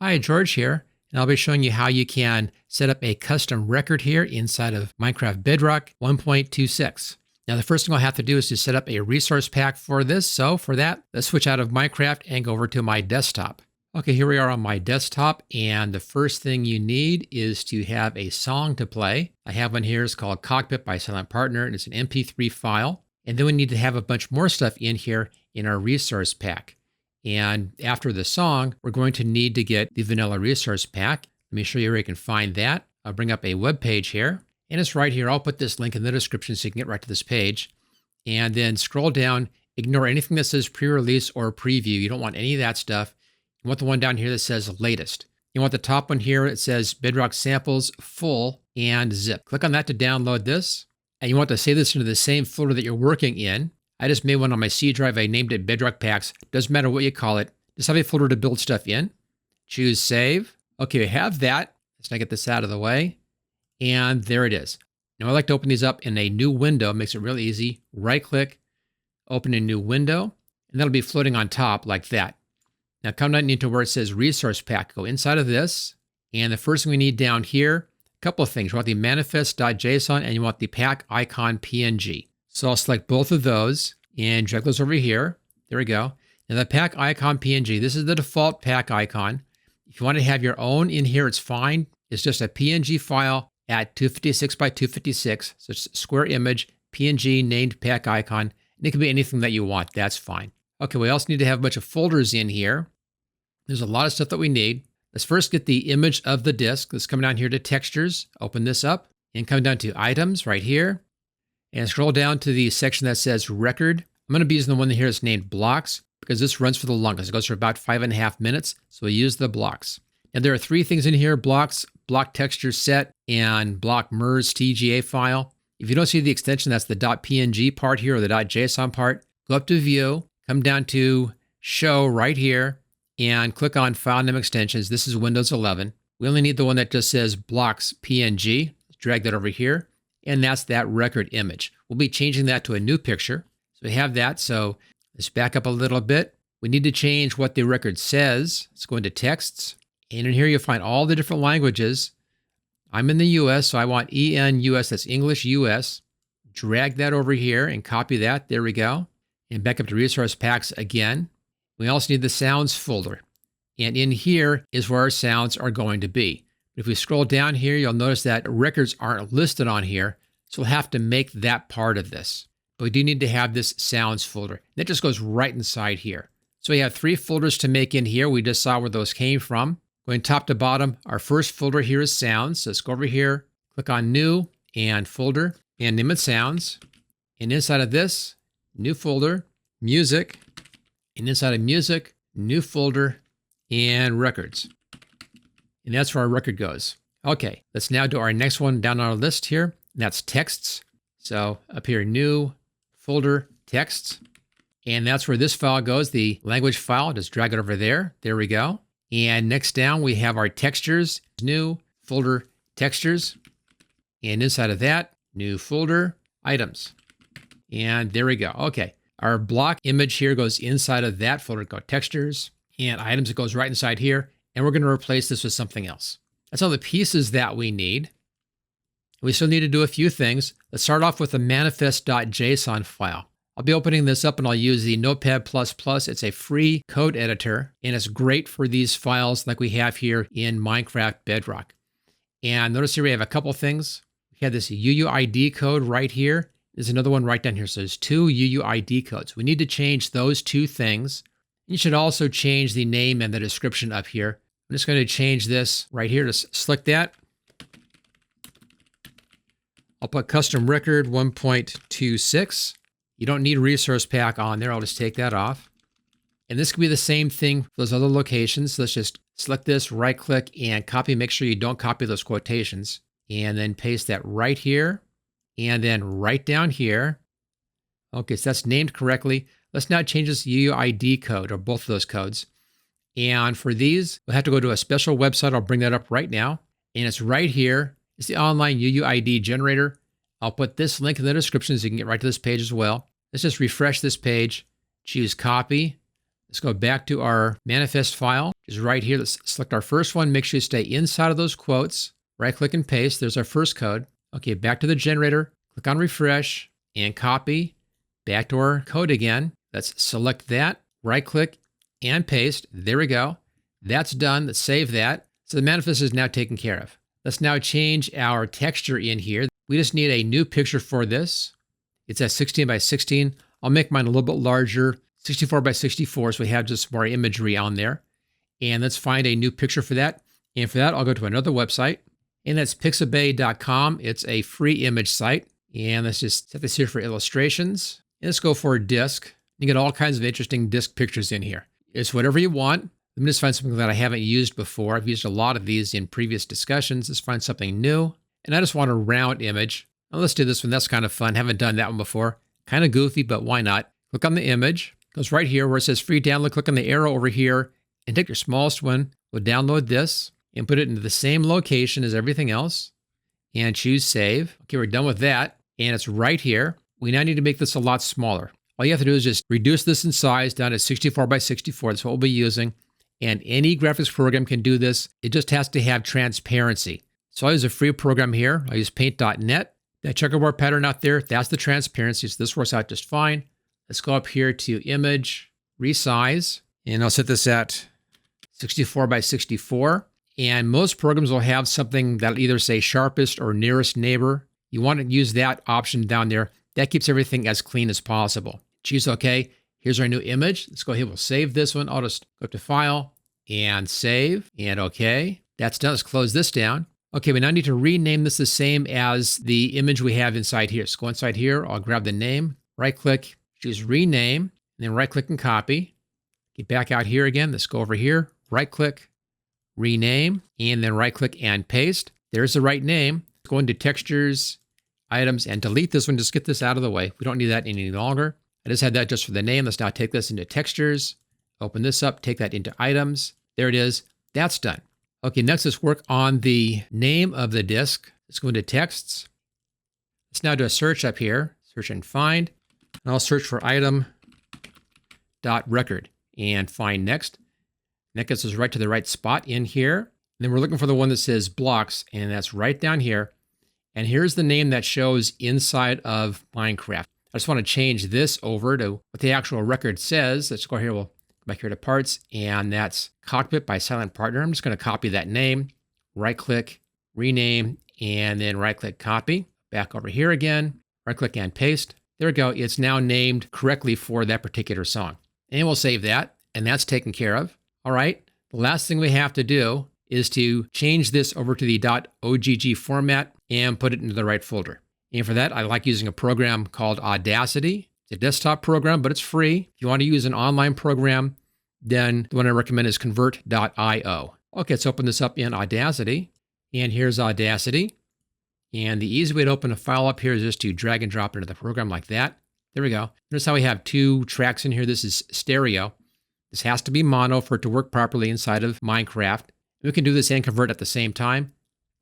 Hi, George here, and I'll be showing you how you can set up a custom record here inside of Minecraft Bedrock 1.26. Now, the first thing I'll have to do is to set up a resource pack for this. So for that, let's switch out of Minecraft and go over to my desktop. Okay, here we are on my desktop, and the first thing you need is to have a song to play. I have one here. It's called Cockpit by Silent Partner, and it's an MP3 file. And then we need to have a bunch more stuff in here in our resource pack. And after the song, we're going to need to get the vanilla resource pack. Let me show you where you can find that. I'll bring up a web page here, and it's right here. I'll put this link in the description so you can get right to this page. And then scroll down, ignore anything that says pre-release or preview. You don't want any of that stuff. You want the one down here that says latest. You want the top one here. It says Bedrock samples full and zip. Click on that to download this. And you want to save this into the same folder that you're working in. I just made one on my C drive. I named it Bedrock Packs. Doesn't matter what you call it. Just have a folder to build stuff in. Choose save. Okay, we have that. Let's now get this out of the way. And there it is. Now I like to open these up in a new window. It makes it really easy. Right click, open a new window, and that'll be floating on top like that. Now come down into where it says resource pack. Go inside of this. And the first thing we need down here, a couple of things. You want the manifest.json and you want the pack icon PNG. So I'll select both of those and drag those over here. There we go. Now the pack icon PNG, this is the default pack icon. If you want to have your own in here, it's fine. It's just a PNG file at 256 by 256. So it's a square image, PNG named pack icon. And it can be anything that you want. That's fine. Okay, we also need to have a bunch of folders in here. There's a lot of stuff that we need. Let's first get the image of the disk. Let's come down here to textures, open this up, and come down to items right here. And scroll down to the section that says record. I'm going to be using the one here that's named blocks because this runs for the longest. It goes for about 5.5 minutes. So we use the blocks. And there are three things in here: blocks, block texture set, and block MERS TGA file. If you don't see the extension, that's the .png part here or the .json part. Go up to view, come down to show right here, and click on file name extensions. This is Windows 11. We only need the one that just says blocks PNG. Drag that over here. And that's that record image. We'll be changing that to a new picture. So we have that. So let's back up a little bit. We need to change what the record says. Let's go into texts. And in here you'll find all the different languages. I'm in the US, so I want EN-US, that's English US. Drag that over here and copy that. There we go. And back up to resource packs again. We also need the sounds folder. And in here is where our sounds are going to be. If we scroll down here, you'll notice that records aren't listed on here, so we'll have to make that part of this. But we do need to have this sounds folder. That just goes right inside here. So we have three folders to make in here. We just saw where those came from. Going top to bottom, our first folder here is sounds. So let's go over here, click on new and folder, and name it sounds. And inside of this, new folder, music. And inside of music, new folder, and records. And that's where our record goes. Okay, let's now do our next one down on our list here. And that's texts. So up here, new folder, texts. And that's where this file goes, the language file. Just drag it over there. There we go. And next down, we have our textures, new folder, textures. And inside of that, new folder, items. And there we go. Okay, our block image here goes inside of that folder called textures. And items, it goes right inside here. And we're going to replace this with something else. That's all the pieces that we need. We still need to do a few things. Let's start off with the manifest.json file. I'll be opening this up and I'll use the Notepad++. It's a free code editor, and it's great for these files like we have here in Minecraft Bedrock. And notice here we have a couple things. We have this UUID code right here. There's another one right down here. So there's two UUID codes. We need to change those two things. You should also change the name and the description up here. I'm just going to change this right here. Just select that. I'll put custom record 1.26. You don't need resource pack on there. I'll just take that off. And this could be the same thing for those other locations. So let's just select this, right click and copy. Make sure you don't copy those quotations. And then paste that right here. And then right down here. Okay, so that's named correctly. Let's now change this UUID code, or both of those codes. And for these, we'll have to go to a special website. I'll bring that up right now. And it's right here. It's the online UUID generator. I'll put this link in the description so you can get right to this page as well. Let's just refresh this page, choose copy. Let's go back to our manifest file. Which is right here. Let's select our first one. Make sure you stay inside of those quotes. Right click and paste. There's our first code. Okay, back to the generator. Click on refresh and copy. Back to our code again. Let's select that. Right click and paste. There we go. That's done. Let's save that. So the manifest is now taken care of. Let's now change our texture in here. We just need a new picture for this. It's at 16 by 16. I'll make mine a little bit larger, 64 by 64, so we have just more imagery on there. And let's find a new picture for that. And for that, I'll go to another website, and that's pixabay.com. It's a free image site. And let's just set this here for illustrations. And let's go for a disk. You get all kinds of interesting disk pictures in here. It's whatever you want. Let me just find something that I haven't used before. I've used a lot of these in previous discussions. Let's find something new. And I just want a round image. Now let's do this one. That's kind of fun. Haven't done that one before. Kind of goofy, but why not? Click on the image. Goes right here where it says free download. Click on the arrow over here and take your smallest one. We'll download this and put it into the same location as everything else. And choose save. Okay, we're done with that. And it's right here. We now need to make this a lot smaller. All you have to do is just reduce this in size down to 64 by 64. That's what we'll be using. And any graphics program can do this. It just has to have transparency. So I use a free program here. I use paint.net. That checkerboard pattern out there, that's the transparency. So this works out just fine. Let's go up here to image, resize, and I'll set this at 64 by 64. And most programs will have something that'll either say sharpest or nearest neighbor. You want to use that option down there. That keeps everything as clean as possible. Choose OK. Here's our new image. Let's go ahead. We'll save this one. I'll just go to File and Save and OK. That's done. Let's close this down. Okay, we now need to rename this the same as the image we have inside here. So go inside here. I'll grab the name, right click, choose rename, and then right click and copy. Get back out here again. Let's go over here, right click, rename, and then right click and paste. There's the right name. Go into textures, items, and delete this one. Just get this out of the way. We don't need that any longer. I just had that just for the name. Let's now take this into textures, open this up, take that into items. There it is. That's done. Okay, next let's work on the name of the disk. Let's go into texts. Let's now do a search up here, search and find. And I'll search for item.record and find next. That gets us right to the right spot in here. And then we're looking for the one that says blocks, and that's right down here. And here's the name that shows inside of Minecraft. I just want to change this over to what the actual record says. Let's go here. We'll go back here to parts, and that's Cockpit by Silent Partner. I'm just going to copy that name, right click, rename, and then right click copy. Back over here again, right click and paste. There we go. It's now named correctly for that particular song. And we'll save that, and that's taken care of. All right. The last thing we have to do is to change this over to the .ogg format and put it into the right folder. And for that, I like using a program called Audacity. It's a desktop program, but it's free. If you want to use an online program, then the one I recommend is convert.io. Okay, let's open this up in Audacity. And here's Audacity. And the easy way to open a file up here is just to drag and drop it into the program like that. There we go. Notice how we have two tracks in here. This is stereo. This has to be mono for it to work properly inside of Minecraft. We can do this and convert at the same time.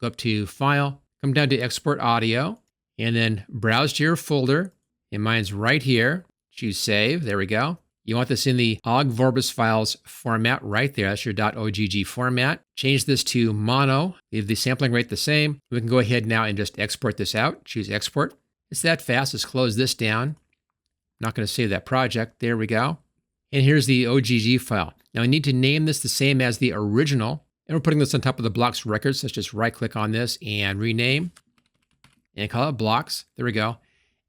Go up to File, come down to Export Audio, and then browse to your folder. And mine's right here. Choose Save. There we go. You want this in the OGG Vorbis files format right there. That's your .ogg format. Change this to mono. Leave the sampling rate the same. We can go ahead now and just export this out. Choose Export. It's that fast. Let's close this down. I'm not going to save that project. There we go. And here's the OGG file. Now I need to name this the same as the original. And we're putting this on top of the blocks records. Let's just right click on this and rename and call it blocks. There we go.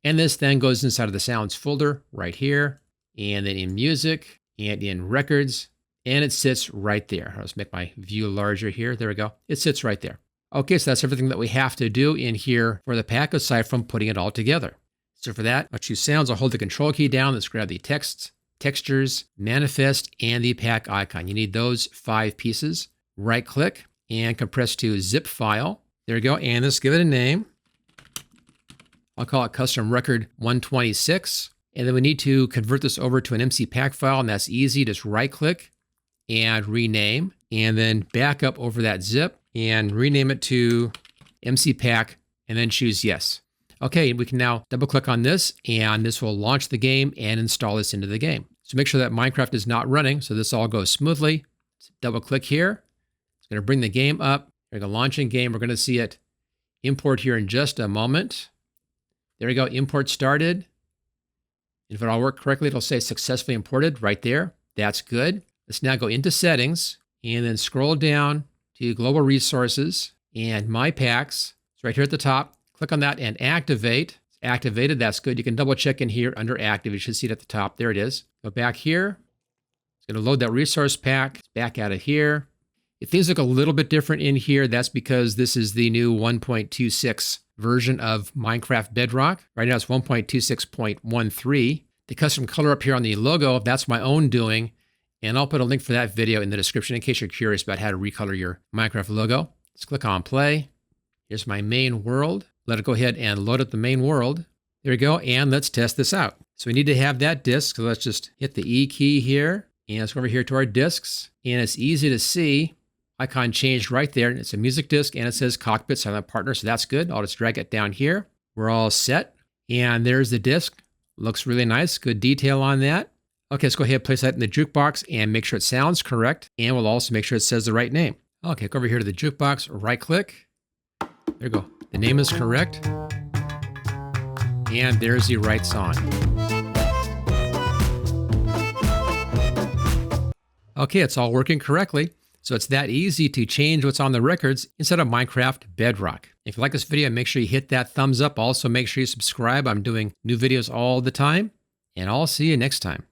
And this then goes inside of the sounds folder right here, and then in music and in records, and it sits right there. Let's make my view larger here. There we go. It sits right there. Okay, so that's everything that we have to do in here for the pack aside from putting it all together. So for that, I'll choose sounds. I'll hold the control key down. Let's grab the text, textures, manifest, and the pack icon. You need those 5 pieces. Right click and compress to zip file. There we go. And let's give it a name. I'll call it custom record 1.26. And then we need to convert this over to an MC pack file, and that's easy. Just right click and rename, and then back up over that zip and rename it to MC pack, and then choose yes. Okay, we can now double click on this, and this will launch the game and install this into the game. So make sure that Minecraft is not running so this all goes smoothly. Double click here. It's going to bring the game up. We're going to launch in game. We're going to see it import here in just a moment. There we go. Import started. If it all worked correctly, it'll say successfully imported right there. That's good. Let's now go into settings and then scroll down to global resources and my packs. It's right here at the top. Click on that and activate. It's activated. That's good. You can double check in here under active. You should see it at the top. There it is. Go back here. It's going to load that resource pack. It's back out of here. If things look a little bit different in here, that's because this is the new 1.26 version of Minecraft Bedrock. Right now it's 1.26.13. The custom color up here on the logo, that's my own doing. And I'll put a link for that video in the description in case you're curious about how to recolor your Minecraft logo. Let's click on play. Here's my main world. Let it go ahead and load up the main world. There we go. And let's test this out. So we need to have that disk. So let's just hit the E key here. And let's go over here to our disks. And it's easy to see. Icon changed right there. It's a music disc and it says Cockpit Silent Partner. So that's good. I'll just drag it down here. We're all set. And there's the disc. Looks really nice. Good detail on that. Okay, let's go ahead and place that in the jukebox and make sure it sounds correct. And we'll also make sure it says the right name. Okay, go over here to the jukebox, right click. There you go. The name is correct. And there's the right song. Okay, it's all working correctly. So it's that easy to change what's on the records inside of Minecraft Bedrock. If you like this video, make sure you hit that thumbs up. Also, make sure you subscribe. I'm doing new videos all the time. And I'll see you next time.